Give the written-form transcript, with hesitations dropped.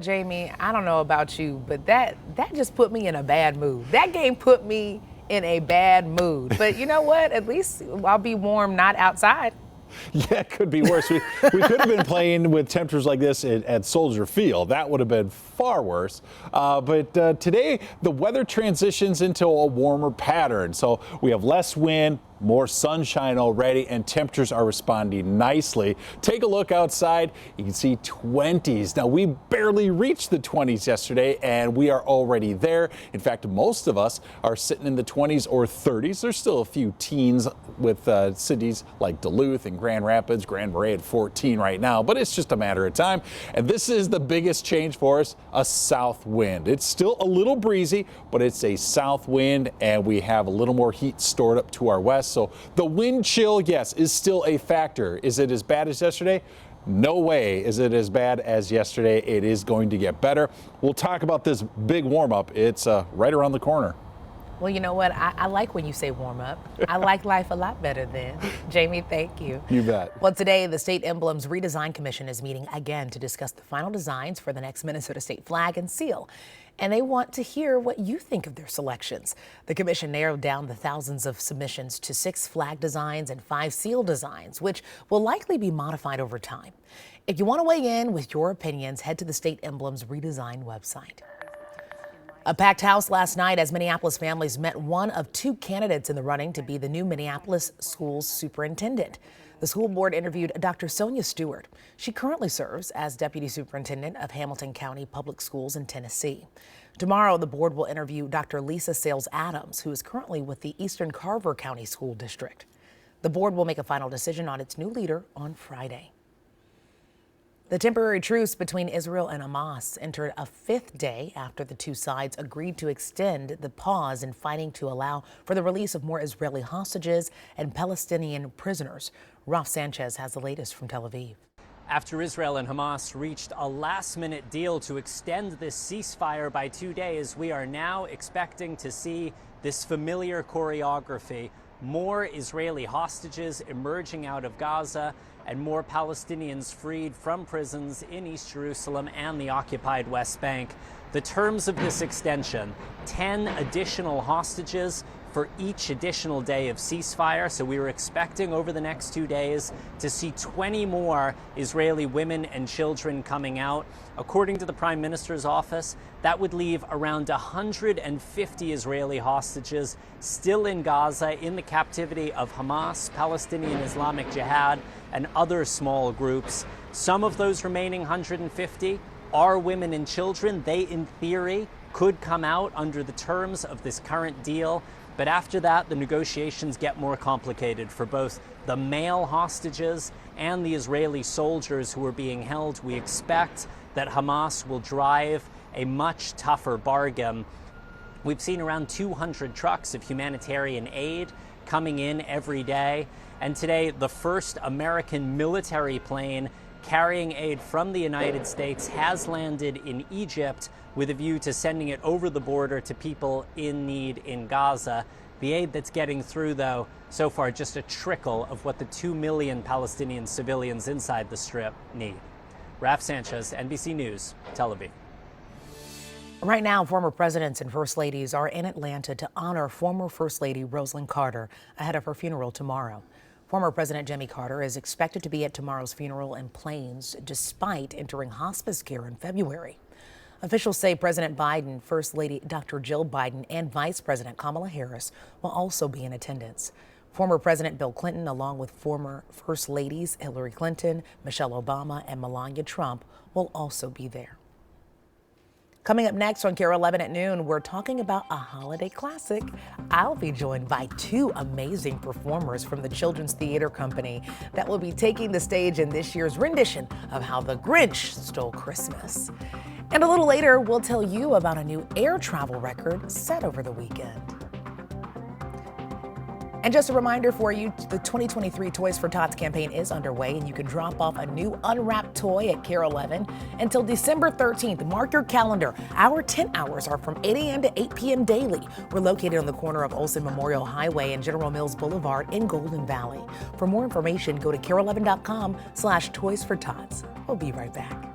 Jamie, I don't know about you, but that just put me in a bad mood. That game put me in a bad mood. But you know what? At least I'll be warm, not outside. Yeah, it could be worse. We could have been playing with temperatures like this at Soldier Field. That would have been far worse. But today, the weather transitions into a warmer pattern. So we have less wind, more sunshine already, and temperatures are responding nicely. Take a look outside. You can see 20s. Now, we barely reached the 20s yesterday, and we are already there. In fact, most of us are sitting in the 20s or 30s. There's still a few teens with cities like Duluth and Grand Rapids. Grand Marais at 14 right now, but it's just a matter of time. And this is the biggest change for us, a south wind. It's still a little breezy, but it's a south wind, and we have a little more heat stored up to our west. So the wind chill, yes, is still a factor. Is it as bad as yesterday? No way is it as bad as yesterday. It is going to get better. We'll talk about this big warm up. It's right around the corner. Well, you know what? I like when you say warm up. I like life a lot better then. Jamie, thank you. You bet. Well, today, the State Emblems Redesign Commission is meeting again to discuss the final designs for the next Minnesota state flag and seal. And they want to hear what you think of their selections. The commission narrowed down the thousands of submissions to 6 flag designs and 5 seal designs, which will likely be modified over time. If you want to weigh in with your opinions, head to the State Emblems Redesign website. A packed house last night as Minneapolis families met one of 2 candidates in the running to be the new Minneapolis schools superintendent. The school board interviewed Dr. Sonia Stewart. She currently serves as deputy superintendent of Hamilton County Public Schools in Tennessee. Tomorrow, the board will interview Dr. Lisa Sales Adams, who is currently with the Eastern Carver County School District. The board will make a final decision on its new leader on Friday. The temporary truce between Israel and Hamas entered a 5th day after the 2 sides agreed to extend the pause in fighting to allow for the release of more Israeli hostages and Palestinian prisoners. Ralph Sanchez has the latest from Tel Aviv. After Israel and Hamas reached a last-minute deal to extend this ceasefire by 2 days, we are now expecting to see this familiar choreography. More Israeli hostages emerging out of Gaza and more Palestinians freed from prisons in East Jerusalem and the occupied West Bank. The terms of this extension, 10 additional hostages for each additional day of ceasefire. So we were expecting over the next 2 days to see 20 more Israeli women and children coming out. According to the Prime Minister's office, that would leave around 150 Israeli hostages still in Gaza in the captivity of Hamas, Palestinian Islamic Jihad, and other small groups. Some of those remaining 150 are women and children. They, in theory, could come out under the terms of this current deal. But after that, the negotiations get more complicated for both the male hostages and the Israeli soldiers who are being held. We expect that Hamas will drive a much tougher bargain. We've seen around 200 trucks of humanitarian aid coming in every day. And today, the first American military plane carrying aid from the United States has landed in Egypt with a view to sending it over the border to people in need in Gaza. The aid that's getting through, though, so far just a trickle of what the 2 million Palestinian civilians inside the Strip need. Ralph Sanchez, NBC News, Tel Aviv. Right now, former presidents and first ladies are in Atlanta to honor former First Lady Rosalynn Carter ahead of her funeral tomorrow. Former President Jimmy Carter is expected to be at tomorrow's funeral in Plains, despite entering hospice care in February. Officials say President Biden, First Lady Dr. Jill Biden, and Vice President Kamala Harris will also be in attendance. Former President Bill Clinton, along with former First Ladies Hillary Clinton, Michelle Obama, and Melania Trump, will also be there. Coming up next on KARE 11 at noon, we're talking about a holiday classic. I'll be joined by 2 amazing performers from the Children's Theater Company that will be taking the stage in this year's rendition of How the Grinch Stole Christmas. And a little later, we'll tell you about a new air travel record set over the weekend. And just a reminder for you, the 2023 Toys for Tots campaign is underway, and you can drop off a new unwrapped toy at KARE 11 until December 13th. Mark your calendar. Our 10 hours are from 8 a.m. to 8 p.m. daily. We're located on the corner of Olson Memorial Highway and General Mills Boulevard in Golden Valley. For more information, go to KARE11.com/Toys for Tots. We'll be right back.